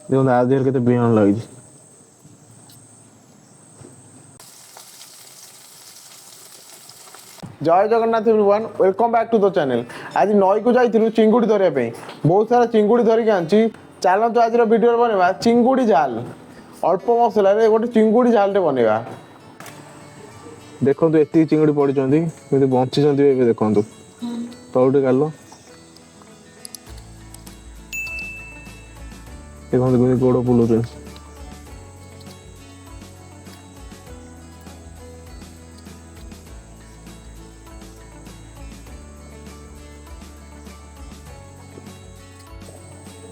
देखो आज देर केते बिहन लगी। जय Jagannath everyone, welcome back to the channel. आज नई को जाइथिलु चिंगुड़ी धरिया पे, बहुत सारा चिंगुड़ी धरिक आंची। चलतो आज वीडियो बनवा चिंगुड़ी जाल, अल्प मसला रे गोटे चिंगुड़ी जाल टे बनवा। देखो एति चिंगुड़ी पड़िचंदी, केते बंचिचंदी एबे देखंतु। तौटे कालो देखंतु केते गोड़ बुलुचन।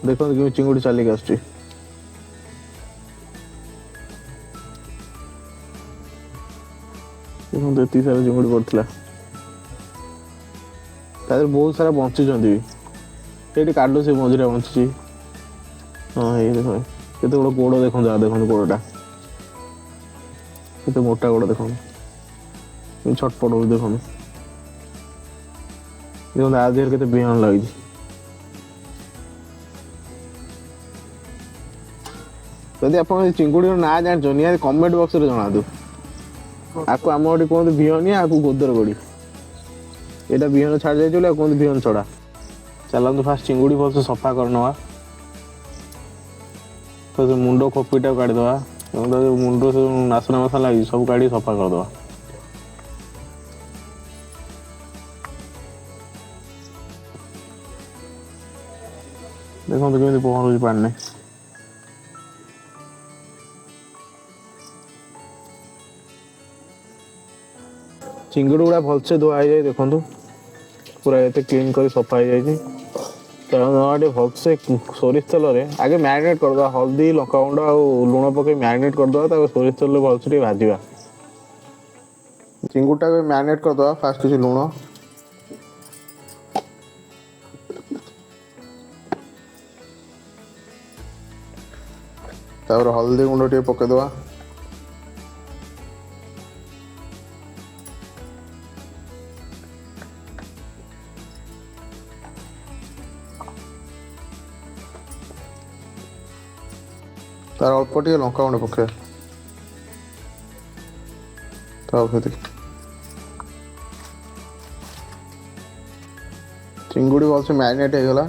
देखो कि चिंगुड़ी चलिक आसुची। देखो एति सारा चिंगुड़ी पड़थिला, तादर बहुत सारा बंचिचंदी। एटी काडो से मझिरा बंचिची। हां हे देखो केते बड़ गोड़ देखो, जा देखो गोड़टा केते मोटा गोड़ देखो, छटपट हो देखो। देखो आज देर केते बिहन लगी। यदि आप चिंगुड़ी ना जान निहाती कमेंट बॉक्स रे जणा दो। आपको आम गोटे कहते बिहनिया, आपको गोदर गोड़ी। यहाँ बिहन छाड़ जाए कहते बिहन छड़ा। चलते फास्ट चिंगुड़ी भल से सफा करना, तो मुंड खोपीटा काढ़ीदे, मुंड से नासना मसा लगी सब काढ़ी सफा करदे। देखो केमी पहर पानी। चिंगुड़ी गुड़ा भलसे धुआ जाए, देखो पूरा ये क्लीन कर सफा हो जाए। तो भलसे सोरिष तेल आगे मैरिनेट करदे, हल्दी लंकागुंड आ लुण पकई मैरिनेट करदे, सोरिष तेल भलसे भाजवा। चिंगुड़ा को मैरिनेट करदे, फास्ट किसी लुण तापर हल्दी गुंड टे पकईदे, तार अल्प टे लंका गुंड पके, चिंगुड़ी भलसे मैरिनेट हो गला।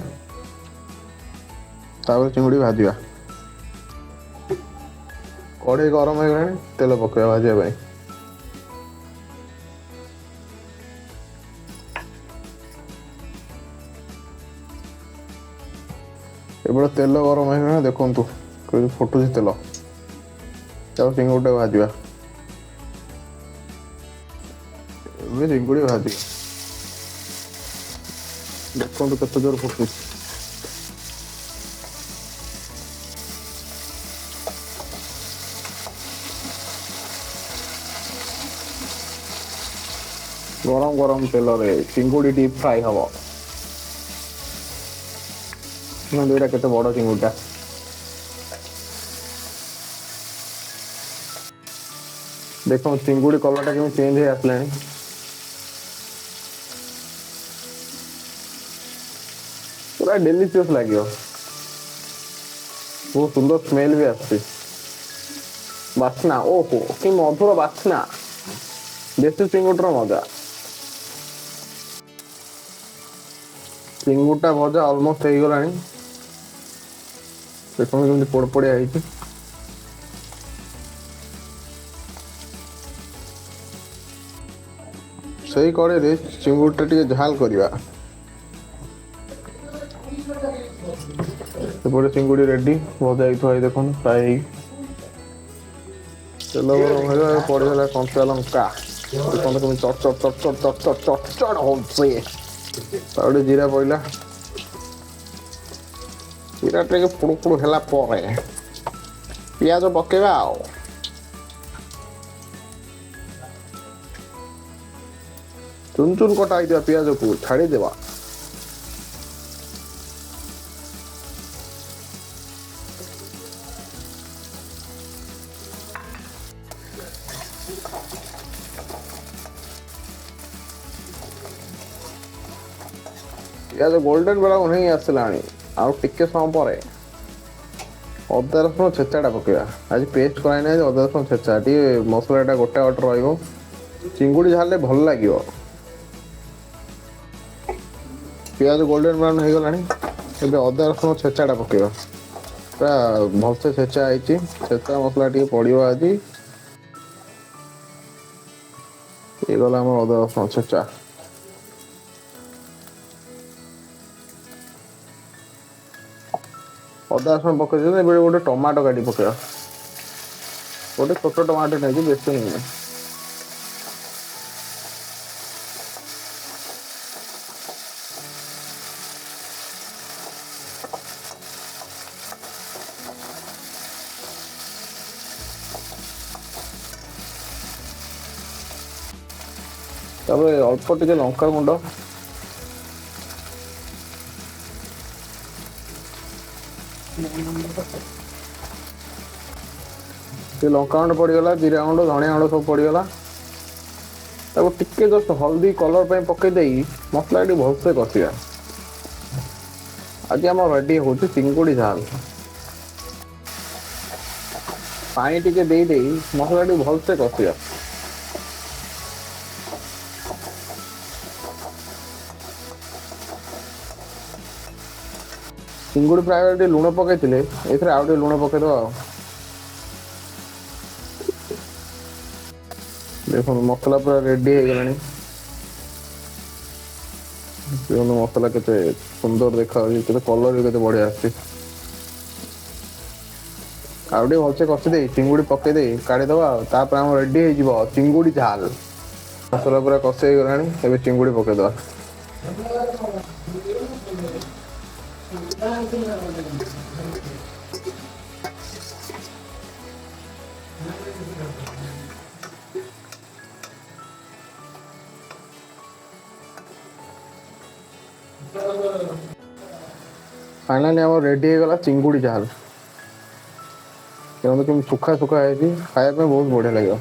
चिंगुड़ी भाजवा, कड़े गरम हो गला, तेल पकड़ा भाजवा। एबे तेल गरम हो गला, देखंतु फुटुची तेल। चिंगुड़ी भाजवा, चिंगुड़ी भाजी देखो केते जोर फुटुची। गरम गरम तेल रे चिंगुड़ी डीप फ्राई हम। देखा केते बड़ चिंगुड़ा। देखो चिंगुड़ी कलर केमी चेंज हो आसला, पूरा डेलीशियस लगे, बहुत सुंदर स्मेल भी आसती। बास्ना ओहो कि मधुर बास्ना, देसी चिंगुड़र मजा। चिंगुड़ा भजा ऑलमोस्ट हो गला। देखो केमती पोड़पोड़िया है। सही कड़े चिंगुड़ा टे झाल करवा। चिंगुड़ी रेडी भजा ही देखो फ्राई। तेल गरम हो पड़गला कंचा लंका, देखो चट चट चट चट चट चट चट चट हो जीरा पड़ा। जीरा टे पुड़ पुड़ है पियाज पकेगा। चुन चुन कटा ही पियाज को छाड़ी देवा। पियाज गोल्डन बेला नहीं आसला, आउ टिके समय पर ଅଦା ରସୁଣ ଛେଚାଟା ପକେଇବା। ଆଜି ପେଷ୍ଟ କରାଇନା, ଅଦା ରସୁଣ ଛେଚା ଟିକେ ମସଲାଟା ଗୋଟା ଗୋଟା ରହିବ। ଚିଙ୍ଗୁଡ଼ି ଝାଲରେ ଭଲ ଲାଗିବ। ପିଆଜ ଗୋଲ୍ଡେନ୍ ବ୍ରାଉନ୍ ହେଇଗଲାଣି। ଏବେ ଅଦା ରସୁଣ ଛେଚାଟା ପକେଇବା। ପୁରା ଭଲସେ ଛେଚା ହେଇଛି। ଛେଚା ମସଲା ଟିକେ ପଡ଼ିବ ଆଜି। ହେଇଗଲା ଆମର ଅଦା ରସୁଣ ଛେଚା। ଅଦା ରସୁଣ ପକେଇ ଦେଇଛନ୍ତି। ଏବେ ଗୋଟେ ଟମାଟୋ କାଟି ପକେଇବା। ଗୋଟେ ଛୋଟ ଟମାଟୋ ନେଇଛି, ବେଶୀ ନୁହେଁ। ତାପରେ ଅଳ୍ପ ଟିକେ ଲଙ୍କା ଗୁଣ୍ଡ, ଟିକେ ଲଙ୍କା ଗୁଣ୍ଡ ପଡ଼ିଗଲା, ଜିରା ଗୁଣ୍ଡ, ଧଣିଆ ଗୁଣ୍ଡ ସବୁ ପଡ଼ିଗଲା। ତାକୁ ଟିକେ ଜଷ୍ଟ ହଳଦୀ କଲର ପାଇଁ ପକେଇ ଦେଇ ମସଲା ଟିକେ ଭଲସେ କଷିବା। ଆଜି ଆମର ରେଡି ହଉଛି ଚିଙ୍ଗୁଡ଼ି ଝାଲ। ପାଣି ଟିକେ ଦେଇ ଦେଇ ମସଲା ଟିକେ ଭଲସେ କଷିବା। ଚିଙ୍ଗୁଡ଼ି ପ୍ରାୟ ଟିକେ ଲୁଣ ପକେଇଥିଲେ, ଏଇଥିରେ ଆଉ ଟିକେ ଲୁଣ ପକେଇଦବା ଆଉ। ଦେଖନ୍ତୁ ମସଲା ପୁରା ରେଡି ହେଇଗଲାଣି। ଦେଖନ୍ତୁ ମସଲା କେତେ ସୁନ୍ଦର ଦେଖାଯାଉଛି, କେତେ କଲର ବି କେତେ ବଢିଆ ଆସୁଛି। ଆଉ ଟିକେ ଭଲସେ କଷି ଦେଇ ଚିଙ୍ଗୁଡ଼ି ପକେଇ ଦେଇ କାଢିଦବା ଆଉ। ତାପରେ ଆମର ରେଡି ହେଇଯିବ ଚିଙ୍ଗୁଡ଼ି ଝାଲ। ମସଲା ପୁରା କଷି ହେଇଗଲାଣି। ଏବେ ଚିଙ୍ଗୁଡ଼ି ପକେଇଦବା। फाइनाली ଆମର ରେଡି ହେଇଗଲା ଚିଙ୍ଗୁଡ଼ି ଝାଲ। ଦେଖନ୍ତୁ କେମିତି ସୁଖା ସୁଖା ହେଇଛି, ଖାଇବା ପାଇଁ ବହୁତ ବଢିଆ ଲାଗିବ।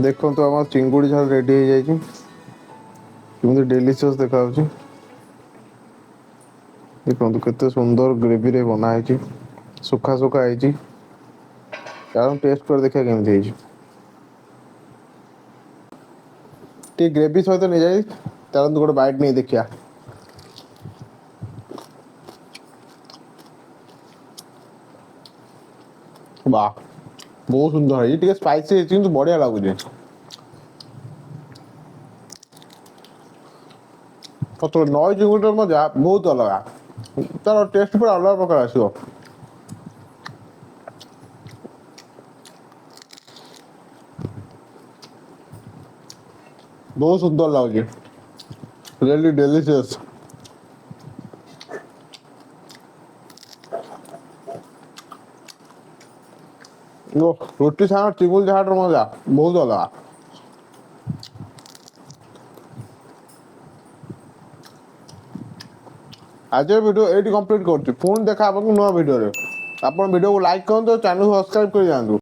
ଦେଖନ୍ତୁ ଆମର ଚିଙ୍ଗୁଡ଼ି ଝାଲ ରେଡି ହେଇଯାଇଛି। କେମିତି ଡେଲିସିୟସ୍ ଦେଖାଯାଉଛି। ଦେଖନ୍ତୁ କେତେ ସୁନ୍ଦର ଗ୍ରେଭିରେ ବନା ହେଇଛି, ସୁଖା ସୁଖା ହେଇଛି। ଚାଲନ୍ତୁ ଟେଷ୍ଟ କରି ଦେଖିବା କେମିତି ହେଇଛି। ଟିକେ ଗ୍ରେଭି ସହିତ ନେଇଯାଇ, ଚାଲନ୍ତୁ ଗୋଟେ ବାଇଟ୍ ନେଇ ଦେଖିବା। ବାଃ, ବହୁତ ସୁନ୍ଦର ହେଇଛି। ଟିକେ ସ୍ପାଇସି ହେଇଛି କିନ୍ତୁ ବଢିଆ ଲାଗୁଛି। ନଈ ଚିଙ୍ଗୁଡ଼ିର ମଜା ବହୁତ ଅଲଗା। ତାର ଟେଷ୍ଟ ପୁରା ଅଲଗା ପ୍ରକାର ଆସିବ। ବହୁତ ସୁନ୍ଦର ଲାଗୁଛି। Really delicious. ରୁଟି ସାଙ୍ଗରେ ଚିଙ୍ଗୁଡ଼ି ଝାଲର ମଜା ବହୁତ ଅଲଗା। ଆଜିର ଭିଡ଼ିଓ ଏଇଠି କମ୍ପ୍ଲିଟ୍ କରୁଛି। ପୁଣି ଦେଖା ହେବାକୁ ନୂଆ ଭିଡ଼ିଓରେ। ଆପଣ ଭିଡ଼ିଓକୁ ଲାଇକ୍ କରନ୍ତୁ, ଚ୍ୟାନେଲକୁ ସବସ୍କ୍ରାଇବ୍ କରି ଯାଆନ୍ତୁ।